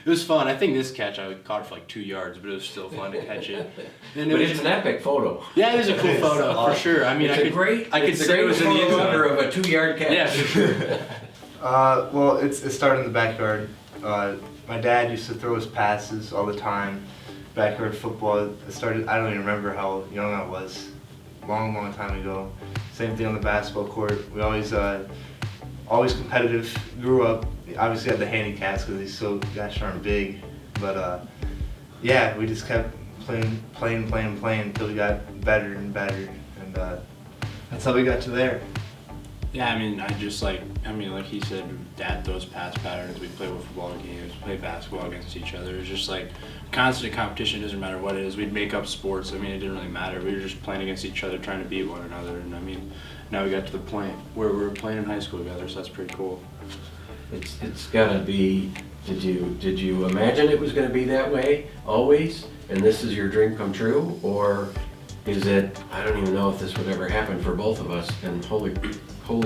was fun. I think this catch I caught it for like 2 yards, but it was still fun to catch it. And But it's an epic photo. Yeah, it is a cool photo for sure. I mean, I could say it was in the end zone of a 2-yard catch. Yeah, for sure. Well, it started in the backyard. My dad used to throw his passes all the time. Backyard football. It started. I don't even remember how young I was. Long time ago. Same thing on the basketball court. We always competitive. Grew up. Obviously had the handicaps because he's so gosh darn big. But yeah, we just kept playing until we got better and better, and that's how we got to there. Yeah, I mean, like he said, Dad throws pass patterns. We play football games, play basketball against each other. It's just like constant competition. Doesn't matter what it is. We'd make up sports. I mean, it didn't really matter. We were just playing against each other, trying to beat one another. And I mean, now we got to the point where we were playing in high school together. So that's pretty cool. It's gotta be. Did you imagine it was gonna be that way always? And this is your dream come true, or is it? I don't even know if this would ever happen for both of us. And holy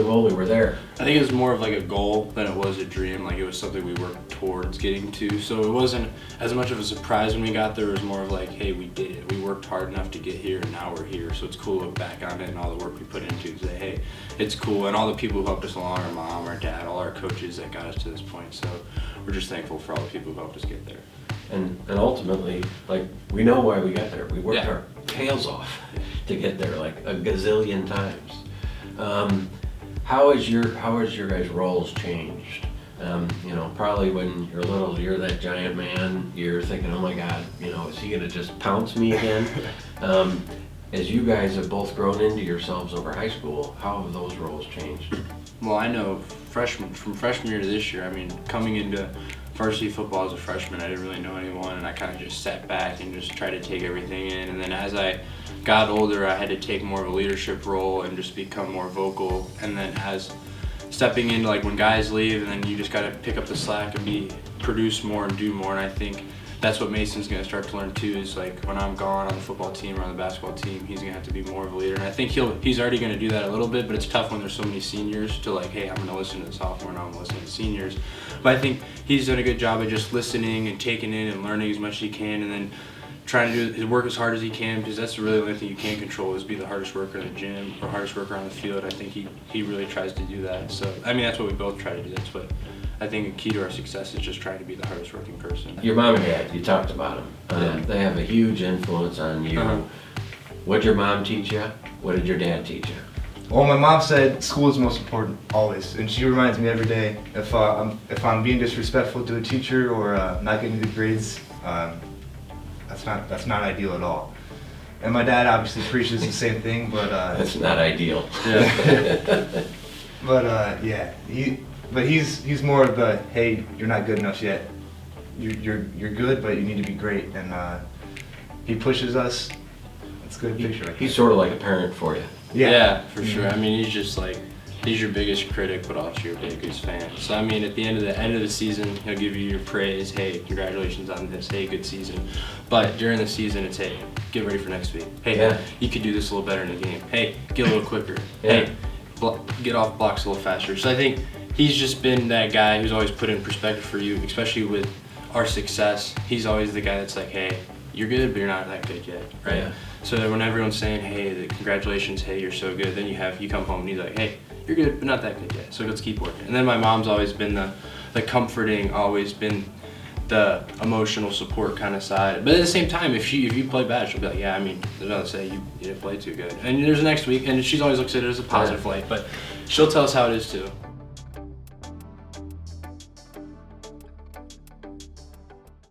moly, we're there. I think it was more of like a goal than it was a dream. Like it was something we worked towards getting to. So it wasn't as much of a surprise when we got there. It was more of like, hey, we did it. We worked hard enough to get here, and now we're here. So it's cool to look back on it and all the work we put into it and say, hey, it's cool. And all the people who helped us along, our mom, our dad, all our coaches that got us to this point. So we're just thankful for all the people who helped us get there. And ultimately, like, we know why we got there. We worked our tails off to get there, like a gazillion times. How has your guys' roles changed? You know, probably when you're little, you're that giant man. You're thinking, oh my God, you know, is he gonna just pounce me again? As you guys have both grown into yourselves over high school, how have those roles changed? Well, I know from freshman year to this year, I mean, coming into varsity football as a freshman, I didn't really know anyone, and I kind of just sat back and just tried to take everything in. And then as I got older, I had to take more of a leadership role and just become more vocal. And then as stepping into like when guys leave, and then you just got to pick up the slack and produce more and do more. And I think that's what Mason's going to start to learn too, is like when I'm gone on the football team or on the basketball team, he's going to have to be more of a leader. And I think he's already going to do that a little bit, but it's tough when there's so many seniors to like, hey, I'm going to listen to the sophomore, now I'm listening to the seniors. But I think he's done a good job of just listening and taking in and learning as much as he can, and then trying to do his work as hard as he can, because that's really the only thing you can control, is be the hardest worker in the gym or hardest worker on the field. I think he really tries to do that. So, I mean, that's what we both try to do. That's what I think a key to our success is, just trying to be the hardest working person. Your mom and dad, you talked about them. They have a huge influence on you. What did your mom teach you? What did your dad teach you? Well, my mom said school is most important always, and she reminds me every day if I'm being disrespectful to a teacher or not getting good grades, that's not ideal at all. And my dad obviously preaches the same thing, but that's not ideal. Yeah. Yeah, he's more of the, hey, you're not good enough yet. You're good, but you need to be great, and he pushes us. It's a good picture. He's sort of like a parent for you. Yeah, for sure. I mean, he's your biggest critic, but also your biggest fan. So I mean, at the end of the season, he'll give you your praise. Hey, congratulations on this. Hey, good season. But during the season, it's, hey, get ready for next week. Hey, you could do this a little better in the game. Hey, get a little quicker. Hey, get off blocks a little faster. So I think he's just been that guy who's always put in perspective for you, especially with our success. He's always the guy that's like, hey, you're good, but you're not that good yet, right? Yeah. So that when everyone's saying, hey, congratulations, hey, you're so good, then you come home and he's like, hey, you're good, but not that good yet, so let's keep working. And then my mom's always been the comforting, always been the emotional support kind of side. But at the same time, if you play bad, she'll be like, yeah, I mean, there's nothing to say, you didn't play too good. And there's the next week, and she's always looks at it as a positive light, but she'll tell us how it is too.